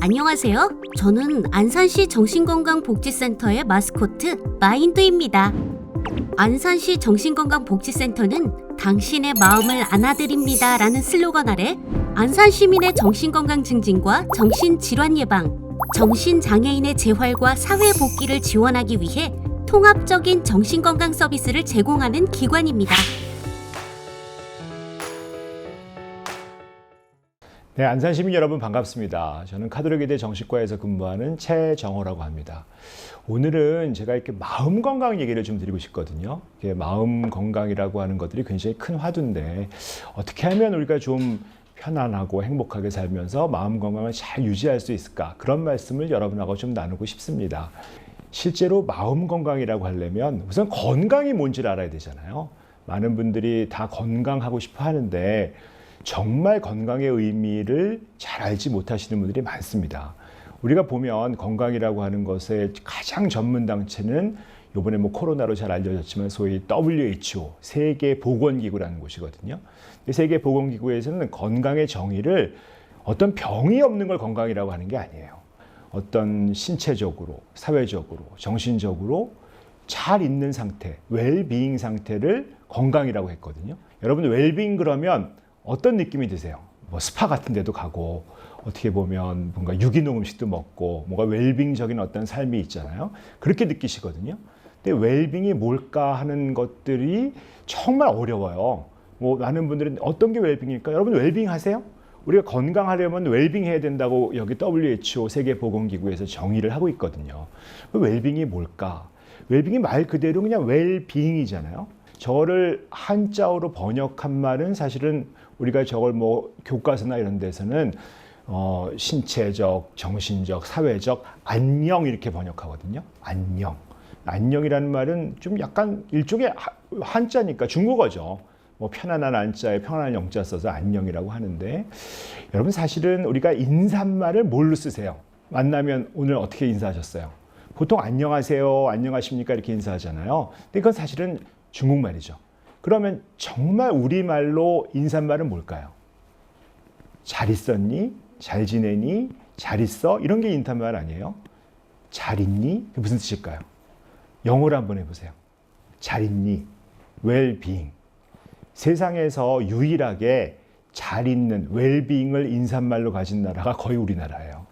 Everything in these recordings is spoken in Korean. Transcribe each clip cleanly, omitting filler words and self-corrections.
안녕하세요. 저는 안산시 정신건강복지센터의 마스코트 마인드입니다. 안산시 정신건강복지센터는 당신의 마음을 안아드립니다 라는 슬로건 아래 안산 시민의 정신건강 증진과 정신질환 예방, 정신장애인의 재활과 사회복귀를 지원하기 위해 통합적인 정신건강 서비스를 제공하는 기관입니다. 네, 안산 시민 여러분 반갑습니다. 저는 카톨릭의대 정신과에서 근무하는 최정호라고 합니다. 오늘은 제가 이렇게 마음 건강 얘기를 좀 드리고 싶거든요. 마음 건강이라고 하는 것들이 굉장히 큰 화두인데 어떻게 하면 우리가 좀 편안하고 행복하게 살면서 마음 건강을 잘 유지할 수 있을까? 그런 말씀을 여러분하고 좀 나누고 싶습니다. 실제로 마음 건강이라고 하려면 우선 건강이 뭔지를 알아야 되잖아요. 많은 분들이 다 건강하고 싶어 하는데 정말 건강의 의미를 잘 알지 못하시는 분들이 많습니다. 우리가 보면 건강이라고 하는 것의 가장 전문 단체는 이번에 코로나로 잘 알려졌지만 소위 WHO, 세계보건기구라는 곳이거든요. 세계보건기구에서는 건강의 정의를 어떤 병이 없는 걸 건강이라고 하는 게 아니에요. 어떤 신체적으로, 사회적으로, 정신적으로 잘 있는 상태, 웰비잉 상태를 건강이라고 했거든요. 여러분 웰비잉 그러면 어떤 느낌이 드세요? 스파 같은 데도 가고 어떻게 보면 뭔가 유기농 음식도 먹고 뭔가 웰빙적인 어떤 삶이 있잖아요. 그렇게 느끼시거든요. 근데 웰빙이 뭘까 하는 것들이 정말 어려워요. 많은 분들은 어떤 게 웰빙일까? 여러분 웰빙 하세요? 우리가 건강하려면 웰빙 해야 된다고 여기 WHO 세계보건기구에서 정의를 하고 있거든요. 웰빙이 뭘까? 웰빙이 말 그대로 그냥 웰빙이잖아요. 저를 한자어로 번역한 말은 사실은 우리가 저걸 교과서나 이런 데서는 신체적, 정신적, 사회적 안녕 이렇게 번역하거든요. 안녕. 안녕이라는 말은 좀 약간 일종의 한자니까 중국어죠. 편안한 안자에 편안한 영자 써서 안녕이라고 하는데 여러분 사실은 우리가 인사말을 뭘로 쓰세요? 만나면 오늘 어떻게 인사하셨어요? 보통 안녕하세요, 안녕하십니까 이렇게 인사하잖아요. 근데 그건 사실은 중국말이죠. 그러면 정말 우리말로 인사말은 뭘까요? 잘 있었니? 잘 지내니? 잘 있어? 이런 게 인사말 아니에요? 잘 있니? 그게 무슨 뜻일까요? 영어로 한번 해보세요. 잘 있니? well-being. 세상에서 유일하게 잘 있는 well-being을 인사말로 가진 나라가 거의 우리나라예요.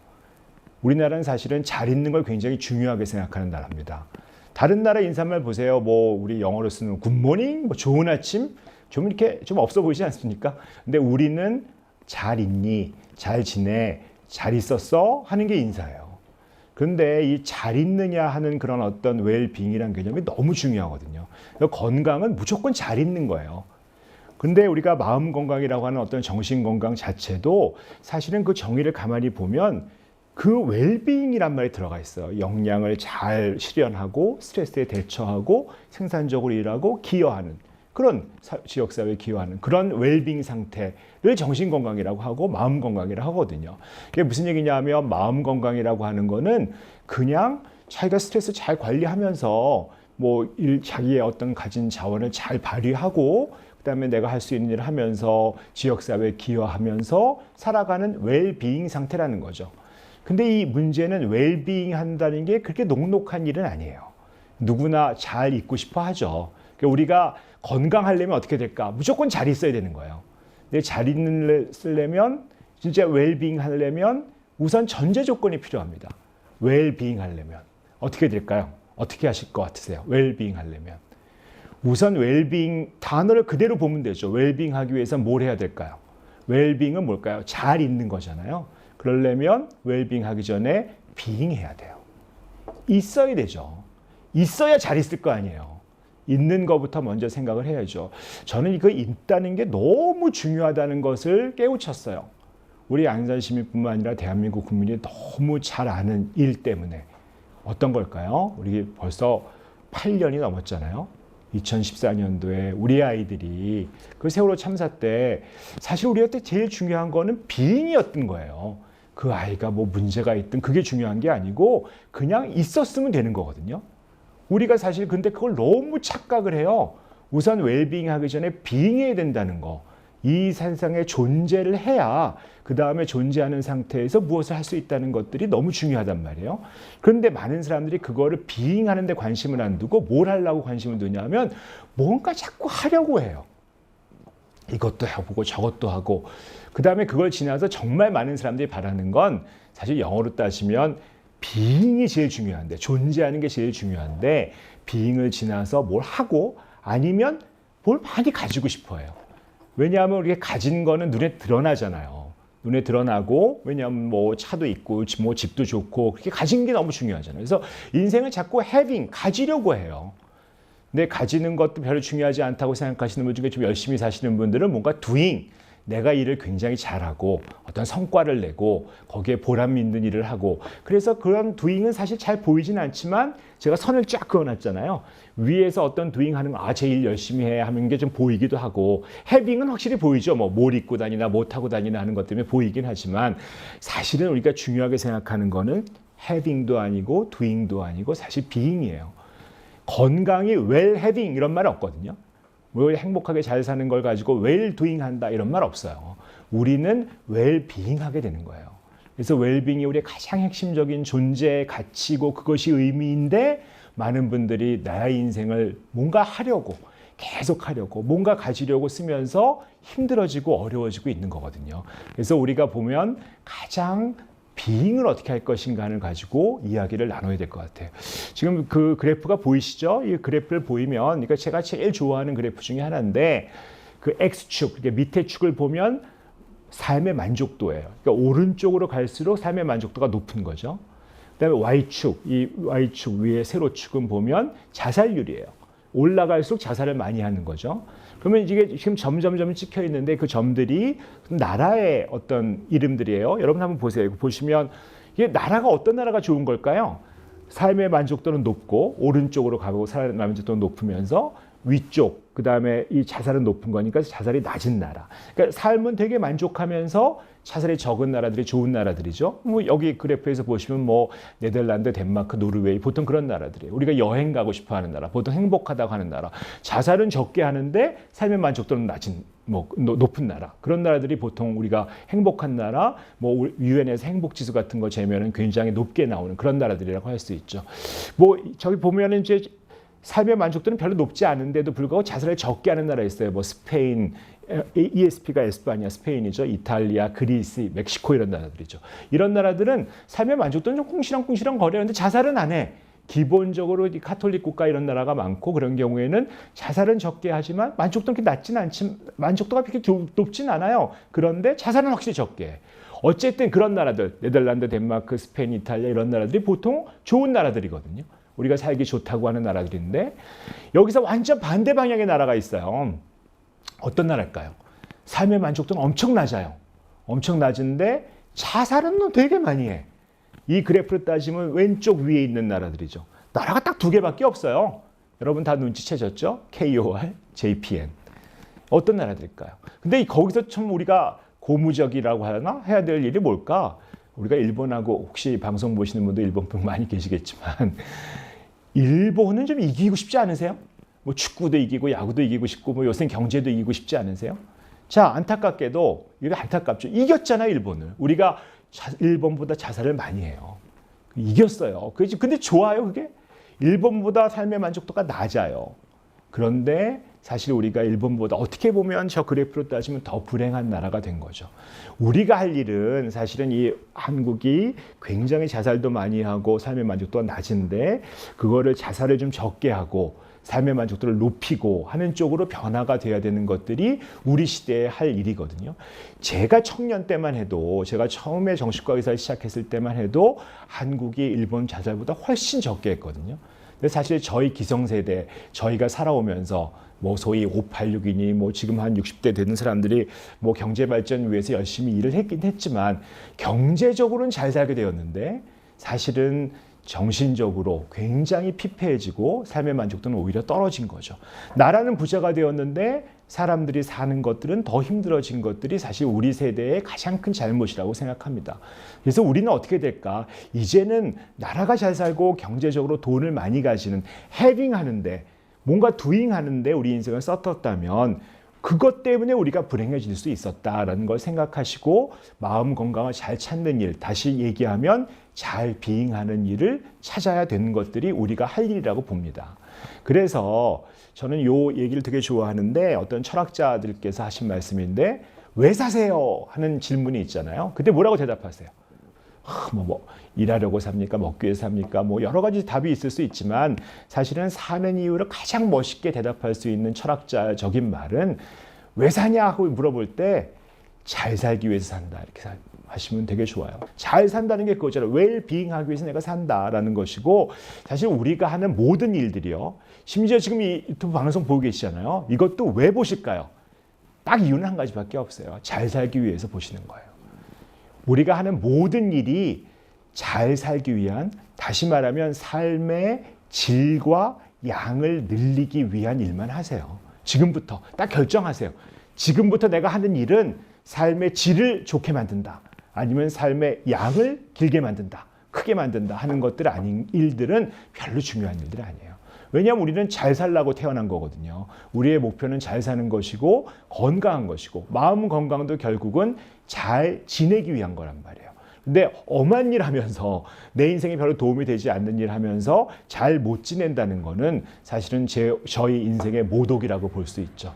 우리나라는 사실은 잘 있는 걸 굉장히 중요하게 생각하는 나라입니다. 다른 나라 인사말 보세요. 우리 영어로 쓰는 굿모닝, 좋은 아침, 좀 이렇게 좀 없어 보이지 않습니까? 근데 우리는 잘 있니, 잘 지내, 잘 있었어 하는 게 인사예요. 그런데 이 잘 있느냐 하는 그런 어떤 웰빙이라는 개념이 너무 중요하거든요. 건강은 무조건 잘 있는 거예요. 근데 우리가 마음 건강이라고 하는 어떤 정신 건강 자체도 사실은 그 정의를 가만히 보면 그 웰빙이란 말이 들어가 있어요. 역량을 잘 실현하고 스트레스에 대처하고 생산적으로 일하고 기여하는 그런 지역사회에 기여하는 그런 웰빙 상태를 정신건강이라고 하고 마음 건강이라고 하거든요. 이게 무슨 얘기냐면 마음 건강이라고 하는 거는 그냥 자기가 스트레스 잘 관리하면서 자기의 어떤 가진 자원을 잘 발휘하고 그다음에 내가 할 수 있는 일을 하면서 지역사회에 기여하면서 살아가는 웰빙 상태라는 거죠. 근데 이 문제는 웰빙 한다는 게 그렇게 녹록한 일은 아니에요. 누구나 잘 있고 싶어 하죠. 그러니까 우리가 건강하려면 어떻게 될까? 무조건 잘 있어야 되는 거예요. 근데 잘 있으려면 진짜 웰빙 하려면 우선 전제 조건이 필요합니다. 웰빙 하려면 어떻게 될까요? 어떻게 하실 것 같으세요? 웰빙 하려면 우선 웰빙 단어를 그대로 보면 되죠. 웰빙 하기 위해서 뭘 해야 될까요? 웰빙은 뭘까요? 잘 있는 거잖아요. 그러려면 웰빙 하기 전에 being 해야 돼요. 있어야 되죠. 있어야 잘 있을 거 아니에요. 있는 것부터 먼저 생각을 해야죠. 저는 이거 있다는 게 너무 중요하다는 것을 깨우쳤어요. 우리 안산 시민뿐만 아니라 대한민국 국민이 너무 잘 아는 일 때문에. 어떤 걸까요? 우리 벌써 8년이 넘었잖아요. 2014년도에 우리 아이들이 그 세월호 참사 때 사실 우리한테 제일 중요한 거는 being이었던 거예요. 그 아이가 문제가 있든 그게 중요한 게 아니고 그냥 있었으면 되는 거거든요. 우리가 사실 근데 그걸 너무 착각을 해요. 우선 웰빙 하기 전에 being 해야 된다는 거. 이 세상에 존재를 해야 그 다음에 존재하는 상태에서 무엇을 할 수 있다는 것들이 너무 중요하단 말이에요. 그런데 많은 사람들이 그거를 비잉하는 데 관심을 안 두고 뭘 하려고 관심을 두냐면 뭔가 자꾸 하려고 해요. 이것도 해보고 저것도 하고 그 다음에 그걸 지나서 정말 많은 사람들이 바라는 건 사실 영어로 따지면 being이 제일 중요한데 존재하는 게 제일 중요한데 being을 지나서 뭘 하고 아니면 뭘 많이 가지고 싶어해요. 왜냐하면 우리가 가진 거는 눈에 드러나잖아요. 눈에 드러나고 왜냐하면 뭐 차도 있고 뭐 집도 좋고 그렇게 가진 게 너무 중요하잖아요. 그래서 인생을 자꾸 having 가지려고 해요. 근데 가지는 것도 별로 중요하지 않다고 생각하시는 분 중에 좀 열심히 사시는 분들은 뭔가 doing, 내가 일을 굉장히 잘하고 어떤 성과를 내고 거기에 보람 있는 일을 하고 그래서 그런 doing은 사실 잘 보이진 않지만 제가 선을 쫙 그어놨잖아요. 위에서 어떤 doing 하는 거, 제 일 열심히 해 하는 게 좀 보이기도 하고 having은 확실히 보이죠. 뭘 입고 다니나 뭐 타고 다니나 하는 것 때문에 보이긴 하지만 사실은 우리가 중요하게 생각하는 거는 having도 아니고 doing도 아니고 사실 being이에요. 건강이 well having 이런 말 없거든요. 뭘 행복하게 잘 사는 걸 가지고 well doing 한다 이런 말 없어요. 우리는 well being 하게 되는 거예요. 그래서 well being이 우리의 가장 핵심적인 존재의 가치고 그것이 의미인데 많은 분들이 나의 인생을 뭔가 하려고 계속 하려고 뭔가 가지려고 쓰면서 힘들어지고 어려워지고 있는 거거든요. 그래서 우리가 보면 가장 비잉을 어떻게 할 것인가를 가지고 이야기를 나눠야 될 것 같아요. 지금 그 그래프가 보이시죠? 이 그래프를 보이면 이거 제가 제일 좋아하는 그래프 중에 하나인데 그 X축, 밑에 축을 보면 삶의 만족도예요. 그러니까 오른쪽으로 갈수록 삶의 만족도가 높은 거죠. 그다음에 Y축, 이 Y축 위에 세로축은 보면 자살률이에요. 올라갈수록 자살을 많이 하는 거죠. 그러면 이게 지금 점점 찍혀 있는데 그 점들이 나라의 어떤 이름들이에요. 여러분 한번 보세요. 이거 보시면 이게 나라가 어떤 나라가 좋은 걸까요? 삶의 만족도는 높고 오른쪽으로 가고 삶의 만족도는 높으면서 위쪽 그다음에 이 자살은 높은 거니까 자살이 낮은 나라. 그러니까 삶은 되게 만족하면서 자살이 적은 나라들이 좋은 나라들이죠. 뭐 여기 그래프에서 보시면 뭐 네덜란드, 덴마크, 노르웨이 보통 그런 나라들이에요. 우리가 여행 가고 싶어 하는 나라, 보통 행복하다고 하는 나라. 자살은 적게 하는데 삶의 만족도는 낮은 뭐 높은 나라. 그런 나라들이 보통 우리가 행복한 나라, 뭐 유엔에서 행복 지수 같은 거 재면은 굉장히 높게 나오는 그런 나라들이라고 할 수 있죠. 뭐 저기 보면은 이제 삶의 만족도는 별로 높지 않은데도 불구하고 자살을 적게 하는 나라 있어요. 뭐 스페인, ESP가 에스파냐, 스페인이죠. 이탈리아, 그리스, 멕시코 이런 나라들이죠. 이런 나라들은 삶의 만족도는 좀 꿍시렁꿍시렁 거리는데 자살은 안 해. 기본적으로 이 카톨릭 국가 이런 나라가 많고 그런 경우에는 자살은 적게 하지만 만족도는 그렇게 낮진 않지만 만족도가 그렇게 높진 않아요. 그런데 자살은 확실히 적게 해. 어쨌든 그런 나라들, 네덜란드, 덴마크, 스페인, 이탈리아 이런 나라들이 보통 좋은 나라들이거든요. 우리가 살기 좋다고 하는 나라들인데 여기서 완전 반대 방향의 나라가 있어요. 어떤 나라일까요? 삶의 만족도는 엄청 낮아요. 엄청 낮은데 자살은 되게 많이 해. 이 그래프를 따지면 왼쪽 위에 있는 나라들이죠. 나라가 딱 두 개밖에 없어요. 여러분 다 눈치채셨죠? KOR, JPN. 어떤 나라들일까요? 근데 거기서 참 우리가 고무적이라고 하나? 해야 될 일이 뭘까? 우리가 일본하고 혹시 방송 보시는 분도 일본 분 많이 계시겠지만 일본은 좀 이기고 싶지 않으세요? 뭐 축구도 이기고 야구도 이기고 싶고 뭐 요새 경제도 이기고 싶지 않으세요? 자, 안타깝게도 이거 안타깝죠. 이겼잖아요, 일본을. 우리가 일본보다 자살을 많이 해요. 이겼어요. 근데 좋아요, 그게? 일본보다 삶의 만족도가 낮아요. 그런데 사실 우리가 일본보다 어떻게 보면 저 그래프로 따지면 더 불행한 나라가 된 거죠. 우리가 할 일은 사실은 이 한국이 굉장히 자살도 많이 하고 삶의 만족도가 낮은데 그거를 자살을 좀 적게 하고 삶의 만족도를 높이고 하는 쪽으로 변화가 돼야 되는 것들이 우리 시대에 할 일이거든요. 제가 청년 때만 해도 제가 처음에 정신과 의사를 시작했을 때만 해도 한국이 일본 자살보다 훨씬 적게 했거든요. 근데 사실 저희 기성세대 저희가 살아오면서 뭐 소위 586이니 뭐 지금 한 60대 되는 사람들이 뭐 경제 발전 위해서 열심히 일을 했긴 했지만 경제적으로는 잘 살게 되었는데 사실은 정신적으로 굉장히 피폐해지고 삶의 만족도는 오히려 떨어진 거죠. 나라는 부자가 되었는데 사람들이 사는 것들은 더 힘들어진 것들이 사실 우리 세대의 가장 큰 잘못이라고 생각합니다. 그래서 우리는 어떻게 될까? 이제는 나라가 잘 살고 경제적으로 돈을 많이 가지는 having 하는데 뭔가 doing 하는데 우리 인생을 썼었다면 그것 때문에 우리가 불행해질 수 있었다라는 걸 생각하시고 마음 건강을 잘 찾는 일, 다시 얘기하면 잘 비행하는 일을 찾아야 되는 것들이 우리가 할 일이라고 봅니다. 그래서 저는 요 얘기를 되게 좋아하는데 어떤 철학자들께서 하신 말씀인데 왜 사세요? 하는 질문이 있잖아요. 그때 뭐라고 대답하세요? 일하려고 삽니까? 먹기 위해 삽니까? 여러 가지 답이 있을 수 있지만 사실은 사는 이유를 가장 멋있게 대답할 수 있는 철학자적인 말은 왜 사냐 하고 물어볼 때 잘 살기 위해서 산다 이렇게 하시면 되게 좋아요. 잘 산다는 게 그거잖아요. 웰빙하기 위해서 내가 산다라는 것이고 사실 우리가 하는 모든 일들이요. 심지어 지금 이 유튜브 방송 보고 계시잖아요. 이것도 왜 보실까요? 딱 이유는 한 가지밖에 없어요. 잘 살기 위해서 보시는 거예요. 우리가 하는 모든 일이 잘 살기 위한, 다시 말하면 삶의 질과 양을 늘리기 위한 일만 하세요. 지금부터 딱 결정하세요. 지금부터 내가 하는 일은 삶의 질을 좋게 만든다. 아니면 삶의 양을 길게 만든다. 크게 만든다 하는 것들 아닌 일들은 별로 중요한 일들이 아니에요. 왜냐하면 우리는 잘 살라고 태어난 거거든요. 우리의 목표는 잘 사는 것이고 건강한 것이고 마음 건강도 결국은 잘 지내기 위한 거란 말이에요. 근데 엄한 일 하면서 내 인생에 별로 도움이 되지 않는 일 하면서 잘 못 지낸다는 거는 사실은 저희 인생의 모독이라고 볼 수 있죠.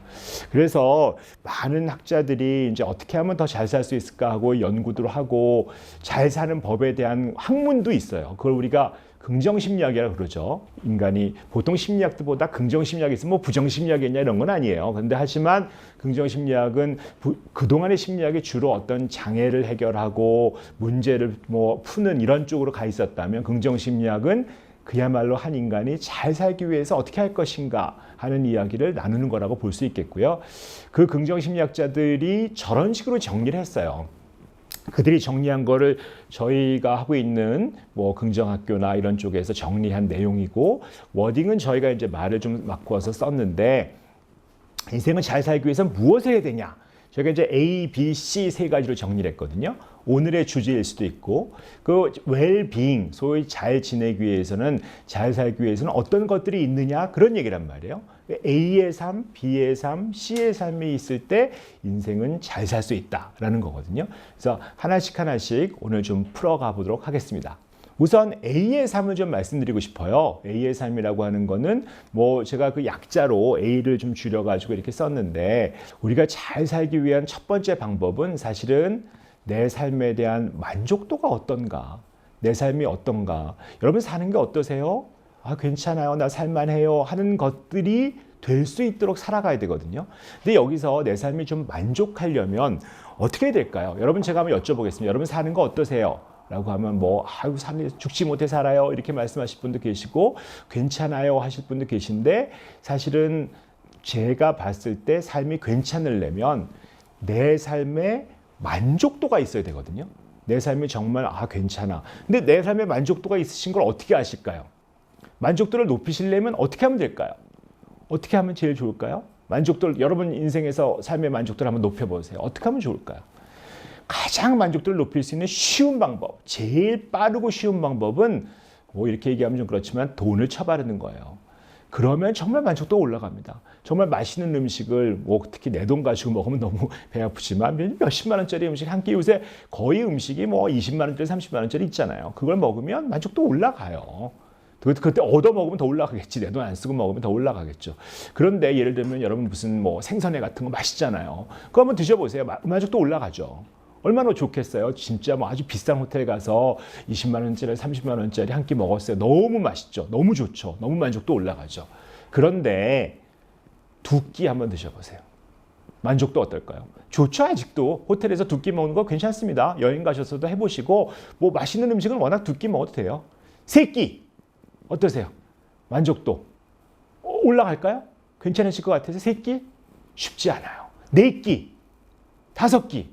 그래서 많은 학자들이 이제 어떻게 하면 더 잘 살 수 있을까 하고 연구도 하고 잘 사는 법에 대한 학문도 있어요. 그걸 우리가 긍정심리학이라고 그러죠. 인간이 보통 심리학들보다 긍정심리학이 있으면 부정심리학이 있냐 이런 건 아니에요. 그런데 하지만 긍정심리학은 그동안의 심리학이 주로 어떤 장애를 해결하고 문제를 푸는 이런 쪽으로 가 있었다면 긍정심리학은 그야말로 한 인간이 잘 살기 위해서 어떻게 할 것인가 하는 이야기를 나누는 거라고 볼 수 있겠고요. 그 긍정심리학자들이 저런 식으로 정리를 했어요. 그들이 정리한 거를 저희가 하고 있는 긍정학교나 이런 쪽에서 정리한 내용이고 워딩은 저희가 이제 말을 좀 바꿔서 썼는데 인생을 잘 살기 위해서 무엇을 해야 되냐? 저희가 이제 A, B, C 세 가지로 정리를 했거든요. 오늘의 주제일 수도 있고 그 웰빙, 소위 잘 지내기 위해서는 잘 살기 위해서는 어떤 것들이 있느냐 그런 얘기란 말이에요. A의 삶, B의 삶, C의 삶이 있을 때 인생은 잘 살 수 있다라는 거거든요. 그래서 하나씩 오늘 좀 풀어가 보도록 하겠습니다. 우선 A의 삶을 좀 말씀드리고 싶어요. A의 삶이라고 하는 거는 제가 그 약자로 A를 좀 줄여가지고 이렇게 썼는데 우리가 잘 살기 위한 첫 번째 방법은 사실은 내 삶에 대한 만족도가 어떤가, 내 삶이 어떤가. 여러분 사는 게 어떠세요? 괜찮아요. 나 살만해요. 하는 것들이 될 수 있도록 살아가야 되거든요. 근데 여기서 내 삶이 좀 만족하려면 어떻게 해야 될까요? 여러분 제가 한번 여쭤보겠습니다. 여러분 사는 거 어떠세요? 라고 하면 죽지 못해 살아요. 이렇게 말씀하실 분도 계시고 괜찮아요 하실 분도 계신데 사실은 제가 봤을 때 삶이 괜찮으려면 내 삶에 만족도가 있어야 되거든요. 내 삶이 정말 괜찮아. 근데 내 삶에 만족도가 있으신 걸 어떻게 아실까요? 만족도를 높이시려면 어떻게 하면 될까요? 어떻게 하면 제일 좋을까요? 만족도를 여러분 인생에서 삶의 만족도를 한번 높여보세요. 어떻게 하면 좋을까요? 가장 만족도를 높일 수 있는 쉬운 방법, 제일 빠르고 쉬운 방법은 이렇게 얘기하면 좀 그렇지만 돈을 쳐바르는 거예요. 그러면 정말 만족도가 올라갑니다. 정말 맛있는 음식을 특히 내 돈 가지고 먹으면 너무 배 아프지만 몇십만 원짜리 음식 한 끼 요새 거의 음식이 20만 원짜리 30만 원짜리 있잖아요. 그걸 먹으면 만족도 올라가요. 그때 얻어 먹으면 더 올라가겠지. 내 돈 안 쓰고 먹으면 더 올라가겠죠. 그런데 예를 들면 여러분 무슨 생선회 같은 거 맛있잖아요. 그거 한번 드셔보세요. 만족도 올라가죠. 얼마나 좋겠어요. 진짜 아주 비싼 호텔 가서 20만 원짜리 30만 원짜리 한 끼 먹었어요. 너무 맛있죠. 너무 좋죠. 너무 만족도 올라가죠. 그런데 두 끼 한번 드셔보세요. 만족도 어떨까요? 좋죠. 아직도 호텔에서 두 끼 먹는 거 괜찮습니다. 여행 가셔서도 해보시고 맛있는 음식은 워낙 두 끼 먹어도 돼요. 세 끼 어떠세요? 만족도 올라갈까요? 괜찮으실 것 같아서 세 끼? 쉽지 않아요. 네 끼, 다섯 끼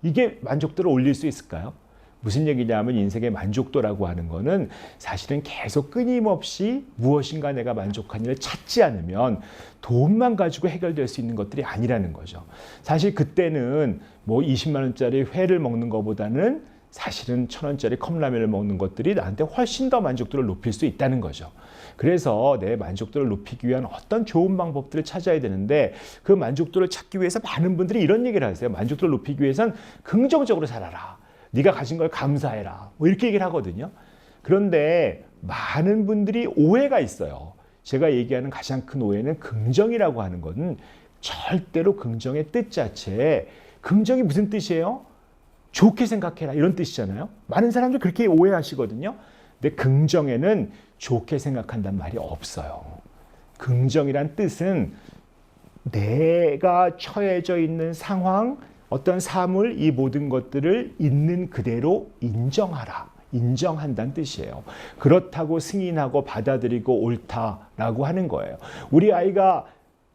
이게 만족도를 올릴 수 있을까요? 무슨 얘기냐면 인생의 만족도라고 하는 거는 사실은 계속 끊임없이 무엇인가 내가 만족한 일을 찾지 않으면 돈만 가지고 해결될 수 있는 것들이 아니라는 거죠. 사실 그때는 20만 원짜리 회를 먹는 것보다는 사실은 1,000원짜리 컵라면을 먹는 것들이 나한테 훨씬 더 만족도를 높일 수 있다는 거죠. 그래서 내 만족도를 높이기 위한 어떤 좋은 방법들을 찾아야 되는데 그 만족도를 찾기 위해서 많은 분들이 이런 얘기를 하세요. 만족도를 높이기 위해선 긍정적으로 살아라. 네가 가진 걸 감사해라. 뭐 이렇게 얘기를 하거든요. 그런데 많은 분들이 오해가 있어요. 제가 얘기하는 가장 큰 오해는 긍정이라고 하는 것은 절대로 긍정의 뜻 자체에 긍정이 무슨 뜻이에요? 좋게 생각해라 이런 뜻이잖아요. 많은 사람들이 그렇게 오해하시거든요. 근데 긍정에는 좋게 생각한다는 말이 없어요. 긍정이란 뜻은 내가 처해져 있는 상황, 어떤 사물, 이 모든 것들을 있는 그대로 인정하라. 인정한다는 뜻이에요. 그렇다고 승인하고 받아들이고 옳다라고 하는 거예요. 우리 아이가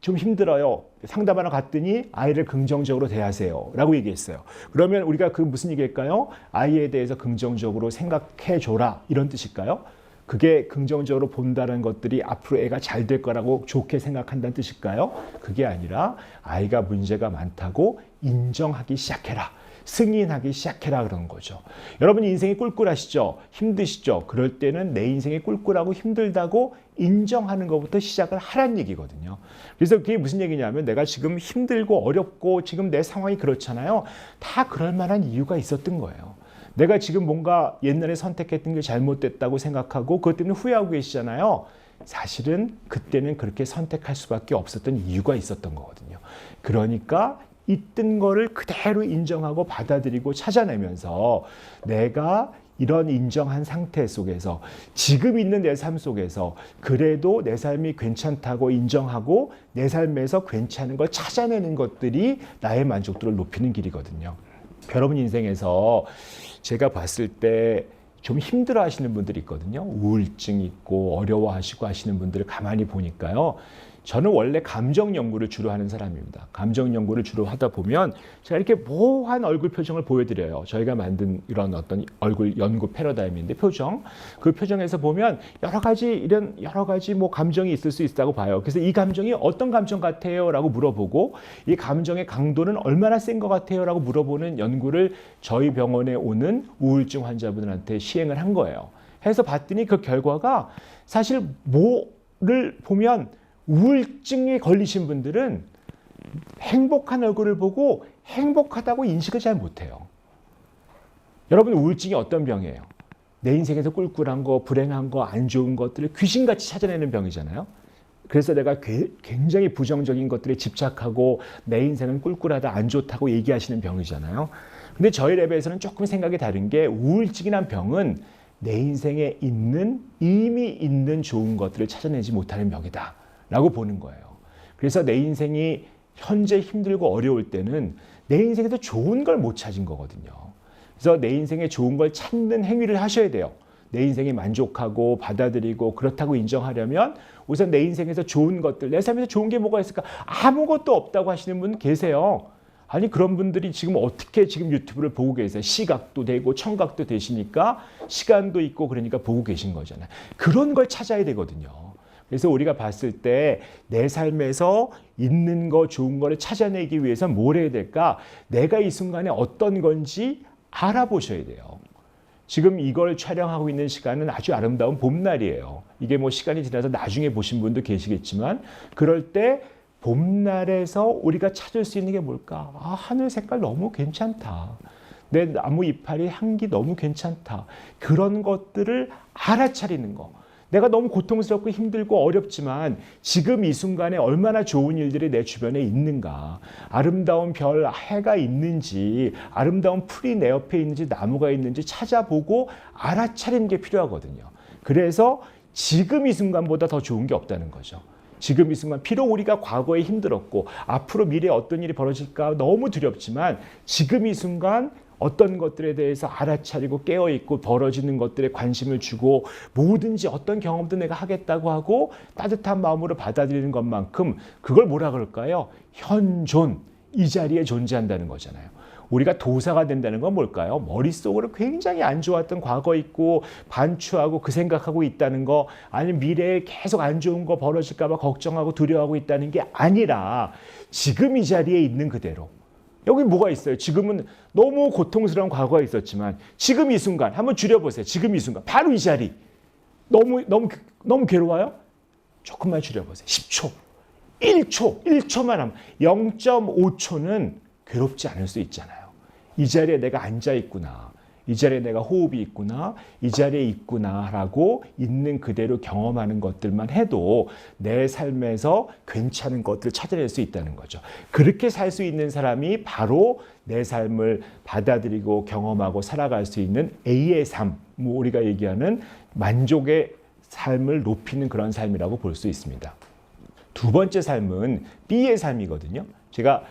좀 힘들어요. 상담하러 갔더니 아이를 긍정적으로 대하세요 라고 얘기했어요. 그러면 우리가 그 무슨 얘기일까요? 아이에 대해서 긍정적으로 생각해 줘라 이런 뜻일까요? 그게 긍정적으로 본다는 것들이 앞으로 애가 잘 될 거라고 좋게 생각한다는 뜻일까요? 그게 아니라 아이가 문제가 많다고 인정하기 시작해라. 승인하기 시작해라 그런 거죠. 여러분 인생이 꿀꿀하시죠? 힘드시죠? 그럴 때는 내 인생이 꿀꿀하고 힘들다고 인정하는 것부터 시작을 하란 얘기거든요. 그래서 그게 무슨 얘기냐면 내가 지금 힘들고 어렵고 지금 내 상황이 그렇잖아요. 다 그럴 만한 이유가 있었던 거예요. 내가 지금 뭔가 옛날에 선택했던 게 잘못됐다고 생각하고 그것 때문에 후회하고 계시잖아요. 사실은 그때는 그렇게 선택할 수밖에 없었던 이유가 있었던 거거든요. 그러니까 있던 거를 그대로 인정하고 받아들이고 찾아내면서 내가 이런 인정한 상태 속에서 지금 있는 내 삶 속에서 그래도 내 삶이 괜찮다고 인정하고 내 삶에서 괜찮은 걸 찾아내는 것들이 나의 만족도를 높이는 길이거든요. 여러분 인생에서 제가 봤을 때 좀 힘들어 하시는 분들이 있거든요. 우울증 있고 어려워하시고 하시는 분들을 가만히 보니까요. 저는 원래 감정 연구를 주로 하는 사람입니다. 감정 연구를 주로 하다 보면 제가 이렇게 모호한 얼굴 표정을 보여드려요. 저희가 만든 이런 어떤 얼굴 연구 패러다임인데 표정. 그 표정에서 보면 여러 가지 뭐 감정이 있을 수 있다고 봐요. 그래서 이 감정이 어떤 감정 같아요? 라고 물어보고 이 감정의 강도는 얼마나 센 것 같아요? 라고 물어보는 연구를 저희 병원에 오는 우울증 환자분들한테 시행을 한 거예요. 해서 봤더니 그 결과가 사실 뭐를 보면 우울증에 걸리신 분들은 행복한 얼굴을 보고 행복하다고 인식을 잘 못해요. 여러분 우울증이 어떤 병이에요? 내 인생에서 꿀꿀한 거, 불행한 거, 안 좋은 것들을 귀신같이 찾아내는 병이잖아요. 그래서 내가 굉장히 부정적인 것들에 집착하고 내 인생은 꿀꿀하다, 안 좋다고 얘기하시는 병이잖아요. 근데 저희 랩에서는 조금 생각이 다른 게 우울증이란 병은 내 인생에 이미 있는 좋은 것들을 찾아내지 못하는 병이다. 라고 보는 거예요. 그래서 내 인생이 현재 힘들고 어려울 때는 내 인생에서 좋은 걸 못 찾은 거거든요. 그래서 내 인생에 좋은 걸 찾는 행위를 하셔야 돼요. 내 인생이 만족하고 받아들이고 그렇다고 인정하려면 우선 내 인생에서 좋은 것들, 내 삶에서 좋은 게 뭐가 있을까? 아무것도 없다고 하시는 분 계세요. 아니 그런 분들이 지금 어떻게 지금 유튜브를 보고 계세요? 시각도 되고 청각도 되시니까 시간도 있고 그러니까 보고 계신 거잖아요. 그런 걸 찾아야 되거든요. 그래서 우리가 봤을 때 내 삶에서 있는 거 좋은 거를 찾아내기 위해서 뭘 해야 될까? 내가 이 순간에 어떤 건지 알아보셔야 돼요. 지금 이걸 촬영하고 있는 시간은 아주 아름다운 봄날이에요. 이게 뭐 시간이 지나서 나중에 보신 분도 계시겠지만 그럴 때 봄날에서 우리가 찾을 수 있는 게 뭘까? 아, 하늘 색깔 너무 괜찮다. 내 나무 이파리 향기 너무 괜찮다. 그런 것들을 알아차리는 거. 내가 너무 고통스럽고 힘들고 어렵지만 지금 이 순간에 얼마나 좋은 일들이 내 주변에 있는가. 아름다운 별, 해가 있는지, 아름다운 풀이 내 옆에 있는지, 나무가 있는지 찾아보고 알아차리는 게 필요하거든요. 그래서 지금 이 순간보다 더 좋은 게 없다는 거죠. 지금 이 순간 비록 우리가 과거에 힘들었고 앞으로 미래에 어떤 일이 벌어질까 너무 두렵지만 지금 이 순간 어떤 것들에 대해서 알아차리고 깨어있고 벌어지는 것들에 관심을 주고 뭐든지 어떤 경험도 내가 하겠다고 하고 따뜻한 마음으로 받아들이는 것만큼 그걸 뭐라 그럴까요? 현존, 이 자리에 존재한다는 거잖아요. 우리가 도사가 된다는 건 뭘까요? 머릿속으로 굉장히 안 좋았던 과거 있고 반추하고 그 생각하고 있다는 거 아니면 미래에 계속 안 좋은 거 벌어질까 봐 걱정하고 두려워하고 있다는 게 아니라 지금 이 자리에 있는 그대로 여기 뭐가 있어요? 지금은 너무 고통스러운 과거가 있었지만 지금 이 순간 한번 줄여보세요. 지금 이 순간 바로 이 자리 너무 괴로워요? 조금만 줄여보세요. 10초, 1초만 하면 0.5초는 괴롭지 않을 수 있잖아요. 이 자리에 내가 앉아 있구나. 이 자리에 내가 호흡이 있구나, 이 자리에 있구나라고 있는 그대로 경험하는 것들만 해도 내 삶에서 괜찮은 것들을 찾아낼 수 있다는 거죠. 그렇게 살 수 있는 사람이 바로 내 삶을 받아들이고 경험하고 살아갈 수 있는 A의 삶, 우리가 얘기하는 만족의 삶을 높이는 그런 삶이라고 볼 수 있습니다. 두 번째 삶은 B의 삶이거든요. 제가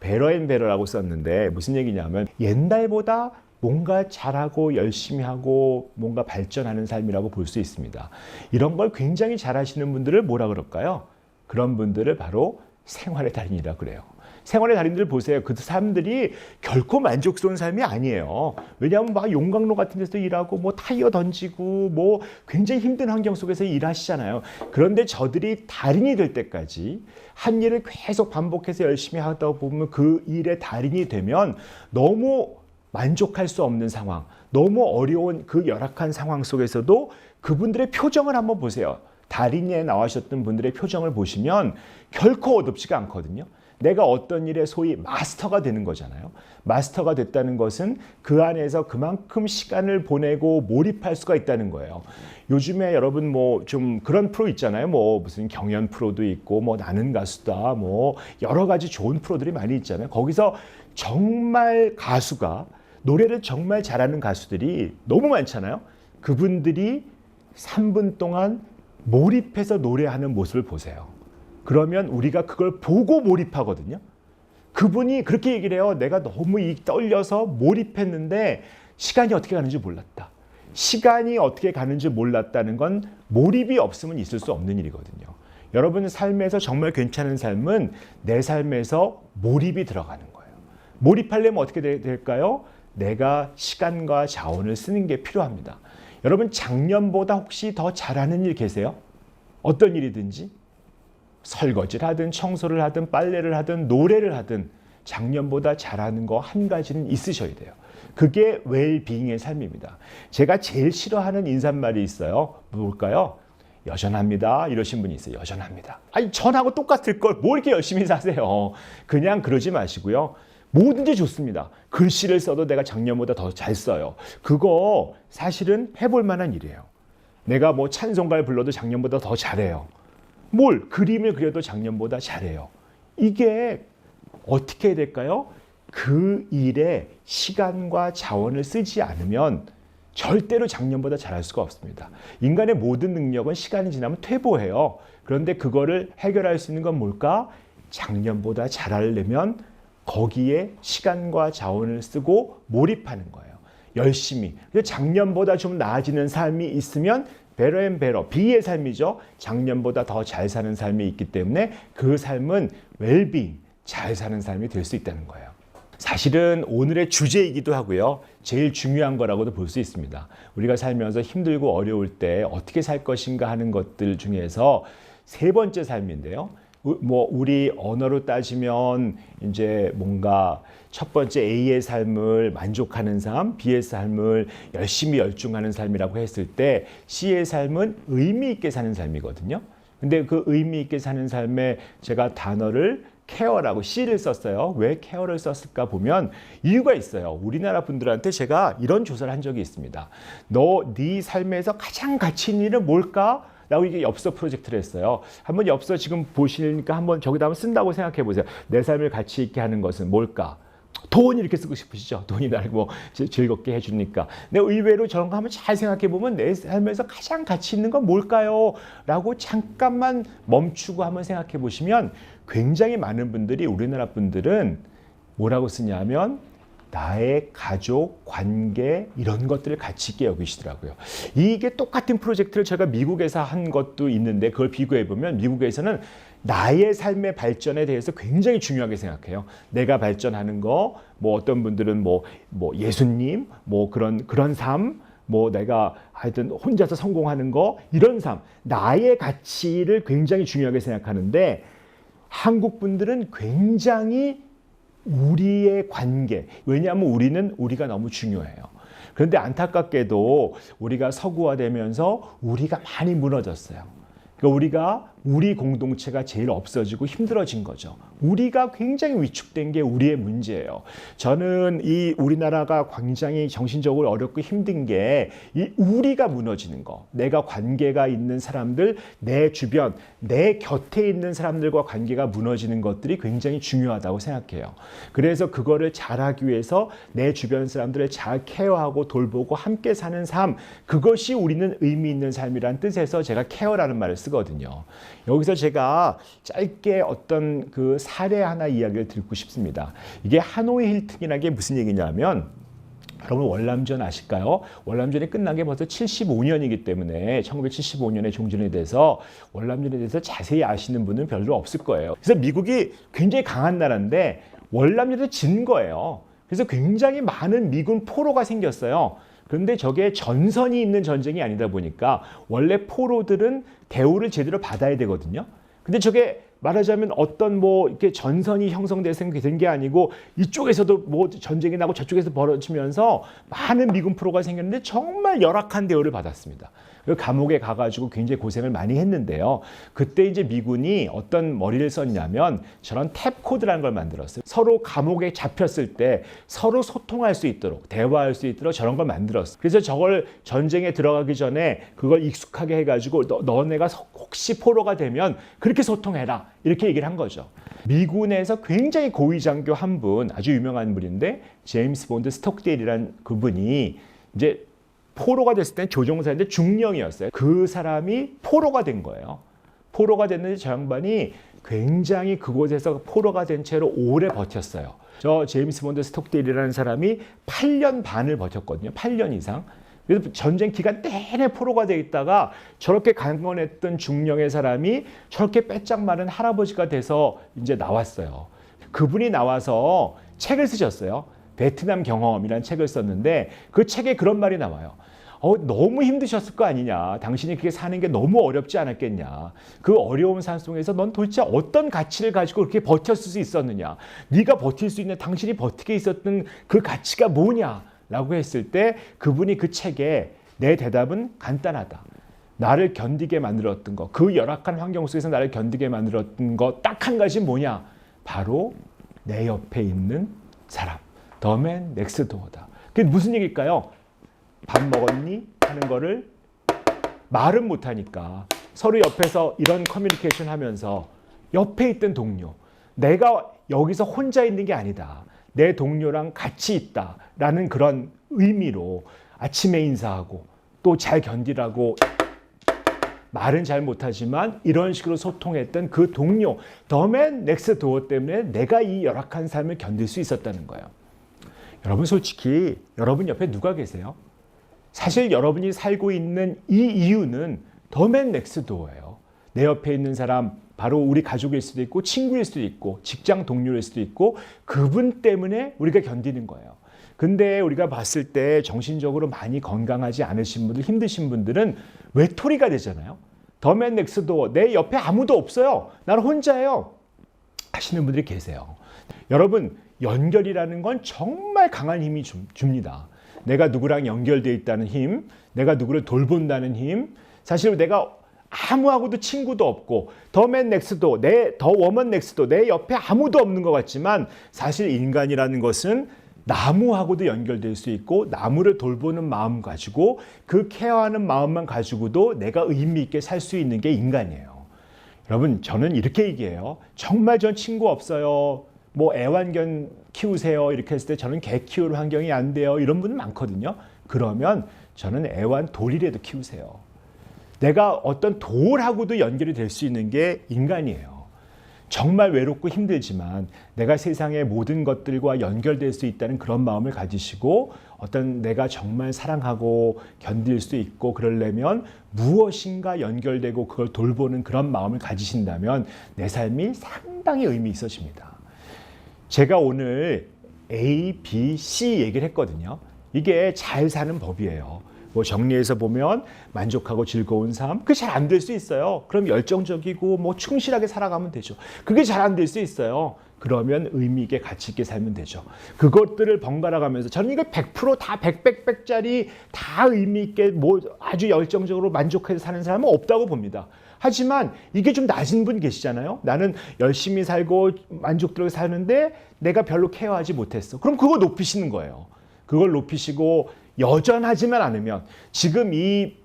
베러앤베러라고 썼는데 무슨 얘기냐면 옛날보다 뭔가 잘하고 열심히 하고 뭔가 발전하는 삶이라고 볼 수 있습니다. 이런 걸 굉장히 잘하시는 분들을 뭐라 그럴까요? 그런 분들을 바로 생활의 달인이라 그래요. 생활의 달인들 보세요. 그 사람들이 결코 만족스러운 삶이 아니에요. 왜냐하면 막 용광로 같은 데서 일하고 뭐 타이어 던지고 뭐 굉장히 힘든 환경 속에서 일하시잖아요. 그런데 저들이 달인이 될 때까지 한 일을 계속 반복해서 열심히 하다 보면 그 일의 달인이 되면 너무 만족할 수 없는 상황, 너무 어려운 그 열악한 상황 속에서도 그분들의 표정을 한번 보세요. 달인에 나와셨던 분들의 표정을 보시면 결코 어둡지가 않거든요. 내가 어떤 일에 소위 마스터가 되는 거잖아요. 마스터가 됐다는 것은 그 안에서 그만큼 시간을 보내고 몰입할 수가 있다는 거예요. 요즘에 여러분 뭐 좀 그런 프로 있잖아요. 뭐 무슨 경연 프로도 있고 뭐 나는 가수다 뭐 여러 가지 좋은 프로들이 많이 있잖아요. 거기서 정말 가수가 노래를 정말 잘하는 가수들이 너무 많잖아요. 그분들이 3분 동안 몰입해서 노래하는 모습을 보세요. 그러면 우리가 그걸 보고 몰입하거든요. 그분이 그렇게 얘기를 해요. 내가 너무 떨려서 몰입했는데 시간이 어떻게 가는지 몰랐다. 시간이 어떻게 가는지 몰랐다는 건 몰입이 없으면 있을 수 없는 일이거든요. 여러분 삶에서 정말 괜찮은 삶은 내 삶에서 몰입이 들어가는 거예요. 몰입하려면 어떻게 될까요? 내가 시간과 자원을 쓰는 게 필요합니다. 여러분 작년보다 혹시 더 잘하는 일 계세요? 어떤 일이든지 설거지를 하든 청소를 하든 빨래를 하든 노래를 하든 작년보다 잘하는 거 한 가지는 있으셔야 돼요. 그게 웰빙의 삶입니다. 제가 제일 싫어하는 인사말이 있어요. 뭘까요? 여전합니다. 이러신 분이 있어요. 여전합니다. 아니 전하고 똑같을 걸 뭐 이렇게 열심히 사세요. 그냥 그러지 마시고요. 뭐든지 좋습니다. 글씨를 써도 내가 작년보다 더 잘 써요. 그거 사실은 해볼 만한 일이에요. 내가 뭐 찬송가를 불러도 작년보다 더 잘해요. 그림을 그려도 작년보다 잘해요. 이게 어떻게 해야 될까요? 그 일에 시간과 자원을 쓰지 않으면 절대로 작년보다 잘할 수가 없습니다. 인간의 모든 능력은 시간이 지나면 퇴보해요. 그런데 그거를 해결할 수 있는 건 뭘까? 작년보다 잘하려면 거기에 시간과 자원을 쓰고 몰입하는 거예요. 열심히. 작년보다 좀 나아지는 삶이 있으면 베러앤베러, B의 삶이죠. 작년보다 더 잘 사는 삶이 있기 때문에 그 삶은 웰빙, 잘 사는 삶이 될 수 있다는 거예요. 사실은 오늘의 주제이기도 하고요. 제일 중요한 거라고도 볼 수 있습니다. 우리가 살면서 힘들고 어려울 때 어떻게 살 것인가 하는 것들 중에서 세 번째 삶인데요. 우리 언어로 따지면 이제 뭔가 첫 번째 A의 삶을 만족하는 삶, B의 삶을 열심히 열중하는 삶이라고 했을 때 C의 삶은 의미 있게 사는 삶이거든요. 근데 그 의미 있게 사는 삶에 제가 단어를 케어라고 C를 썼어요. 왜 케어를 썼을까 보면 이유가 있어요. 우리나라 분들한테 제가 이런 조사를 한 적이 있습니다. 네 삶에서 가장 가치 있는 일은 뭘까? 라고 이게 엽서 프로젝트를 했어요. 한번 엽서 지금 보시니까 한번 저기다 한번 쓴다고 생각해 보세요. 내 삶을 가치 있게 하는 것은 뭘까? 돈 이렇게 쓰고 싶으시죠? 돈이 나를 뭐 즐겁게 해주니까. 근데 의외로 저런 거 한번 잘 생각해 보면 내 삶에서 가장 가치 있는 건 뭘까요? 라고 잠깐만 멈추고 한번 생각해 보시면 굉장히 많은 분들이 우리나라 분들은 뭐라고 쓰냐면 나의 가족, 관계 이런 것들을 가치 있게 여기시더라고요. 이게 똑같은 프로젝트를 제가 미국에서 한 것도 있는데 그걸 비교해 보면 미국에서는 나의 삶의 발전에 대해서 굉장히 중요하게 생각해요. 내가 발전하는 거, 뭐 어떤 분들은 뭐 예수님, 뭐 그런 삶, 뭐 내가 하여튼 혼자서 성공하는 거 이런 삶, 나의 가치를 굉장히 중요하게 생각하는데 한국 분들은 굉장히 우리의 관계. 왜냐하면 우리는 우리가 너무 중요해요. 그런데 안타깝게도 우리가 서구화되면서 우리가 많이 무너졌어요. 그러니까 우리가 우리 공동체가 제일 없어지고 힘들어진 거죠. 우리가 굉장히 위축된 게 우리의 문제예요. 저는 이 우리나라가 굉장히 정신적으로 어렵고 힘든 게 이 우리가 무너지는 거. 내가 관계가 있는 사람들, 내 주변, 내 곁에 있는 사람들과 관계가 무너지는 것들이 굉장히 중요하다고 생각해요. 그래서 그거를 잘하기 위해서 내 주변 사람들을 잘 케어하고 돌보고 함께 사는 삶, 그것이 우리는 의미 있는 삶이라는 뜻에서 제가 케어라는 말을 쓰거든요. 여기서 제가 짧게 어떤 그 사례 하나 이야기를 드리고 싶습니다. 이게 하노이 힐튼이라는 게 무슨 얘기냐면, 여러분 월남전 아실까요? 월남전이 끝난 게 벌써 75년이기 때문에 1975년에 종전이 돼서 월남전에 대해서 자세히 아시는 분은 별로 없을 거예요. 그래서 미국이 굉장히 강한 나라인데 월남전에서 진 거예요. 그래서 굉장히 많은 미군 포로가 생겼어요. 그런데 저게 전선이 있는 전쟁이 아니다 보니까 원래 포로들은 대우를 제대로 받아야 되거든요. 근데 저게 말하자면 어떤 뭐 이렇게 전선이 형성돼서 된 게 아니고 이쪽에서도 뭐 전쟁이 나고 저쪽에서 벌어지면서 많은 미군 포로가 생겼는데 정말 열악한 대우를 받았습니다. 그 감옥에 가가지고 굉장히 고생을 많이 했는데요. 그때 이제 미군이 어떤 머리를 썼냐면 저런 탭코드라는 걸 만들었어요. 서로 감옥에 잡혔을 때 서로 소통할 수 있도록, 대화할 수 있도록 저런 걸 만들었어요. 그래서 저걸 전쟁에 들어가기 전에 그걸 익숙하게 해가지고 너네가 혹시 포로가 되면 그렇게 소통해라. 이렇게 얘기를 한 거죠. 미군에서 굉장히 고위 장교 한 분, 아주 유명한 분인데 제임스 본드 스톡데일이라는 그분이 이제 포로가 됐을 때 조종사인데 중령이었어요. 그 사람이 포로가 된 거예요. 포로가 됐는데 저 양반이 굉장히 그곳에서 포로가 된 채로 오래 버텼어요. 저 제임스 본드 스톡데일이라는 사람이 8년 반을 버텼거든요. 8년 이상. 그래서 전쟁 기간 내내 포로가 돼 있다가 저렇게 강건했던 중령의 사람이 저렇게 빼짝 마른 할아버지가 돼서 이제 나왔어요. 그분이 나와서 책을 쓰셨어요. 베트남 경험이라는 책을 썼는데 그 책에 그런 말이 나와요. 너무 힘드셨을 거 아니냐. 당신이 그렇게 사는 게 너무 어렵지 않았겠냐. 그 어려운 삶 속에서 넌 도대체 어떤 가치를 가지고 그렇게 버텼을 수 있었느냐. 네가 버틸 수 있는, 당신이 버티게 있었던 그 가치가 뭐냐. 라고 했을 때 그분이 그 책에 내 대답은 간단하다. 나를 견디게 만들었던 거, 그 열악한 환경 속에서 나를 견디게 만들었던 거 딱 한 가지 뭐냐? 바로 내 옆에 있는 사람. The man next door다. 그게 무슨 얘기일까요? 밥 먹었니? 하는 거를 말은 못하니까 서로 옆에서 이런 커뮤니케이션 하면서 옆에 있던 동료, 내가 여기서 혼자 있는 게 아니다. 내 동료랑 같이 있다라는 그런 의미로 아침에 인사하고 또 잘 견디라고 말은 잘 못하지만 이런 식으로 소통했던 그 동료, The man next door 때문에 내가 이 열악한 삶을 견딜 수 있었다는 거예요. 여러분 솔직히 여러분 옆에 누가 계세요? 사실 여러분이 살고 있는 이 이유는 The man next door예요. 내 옆에 있는 사람, 바로 우리 가족일 수도 있고 친구일 수도 있고 직장 동료일 수도 있고 그분 때문에 우리가 견디는 거예요. 근데 우리가 봤을 때 정신적으로 많이 건강하지 않으신 분들, 힘드신 분들은 외톨이가 되잖아요. The man next door, 내 옆에 아무도 없어요. 나는 혼자예요. 하시는 분들이 계세요. 여러분, 연결이라는 건 정말 강한 힘이 줍니다. 내가 누구랑 연결되어 있다는 힘, 내가 누구를 돌본다는 힘, 사실 내가 아무하고도 친구도 없고 The man next door, The woman next door, 내 옆에 아무도 없는 것 같지만 사실 인간이라는 것은 나무하고도 연결될 수 있고 나무를 돌보는 마음 가지고 그 케어하는 마음만 가지고도 내가 의미 있게 살 수 있는 게 인간이에요. 여러분 저는 이렇게 얘기해요. 정말 전 친구 없어요. 뭐 애완견 키우세요. 이렇게 했을 때 저는 개 키울 환경이 안 돼요. 이런 분은 많거든요. 그러면 저는 애완돌이라도 키우세요. 내가 어떤 돌하고도 연결이 될 수 있는 게 인간이에요. 정말 외롭고 힘들지만 내가 세상의 모든 것들과 연결될 수 있다는 그런 마음을 가지시고 어떤 내가 정말 사랑하고 견딜 수 있고 그러려면 무엇인가 연결되고 그걸 돌보는 그런 마음을 가지신다면 내 삶이 상당히 의미 있어집니다. 제가 오늘 A, B, C 얘기를 했거든요. 이게 잘 사는 법이에요. 뭐 정리해서 보면 만족하고 즐거운 삶, 그게 잘 안 될 수 있어요. 그럼 열정적이고 뭐 충실하게 살아가면 되죠. 그게 잘 안 될 수 있어요. 그러면 의미 있게 가치 있게 살면 되죠. 그것들을 번갈아 가면서 저는 이거 100%다 100짜리 다 의미 있게 뭐 아주 열정적으로 만족해서 사는 사람은 없다고 봅니다. 하지만 이게 좀 낮은 분 계시잖아요. 나는 열심히 살고 만족스럽게 사는데 내가 별로 케어하지 못했어. 그럼 그거 높이시는 거예요. 그걸 높이시고 여전하지만 않으면 지금 이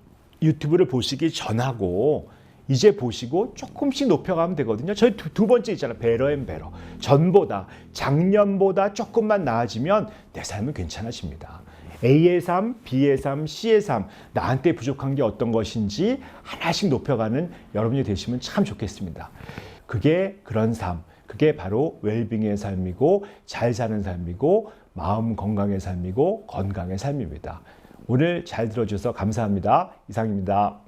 유튜브를 보시기 전하고 이제 보시고 조금씩 높여가면 되거든요. 저희 두 번째 있잖아요. 베러 앤 베러. 전보다 작년보다 조금만 나아지면 내 삶은 괜찮아집니다. A의 삶, B의 삶, C의 삶, 나한테 부족한 게 어떤 것인지 하나씩 높여가는 여러분이 되시면 참 좋겠습니다. 그게 그런 삶, 그게 바로 웰빙의 삶이고 잘 사는 삶이고 마음 건강의 삶이고 건강의 삶입니다. 오늘 잘 들어주셔서 감사합니다. 이상입니다.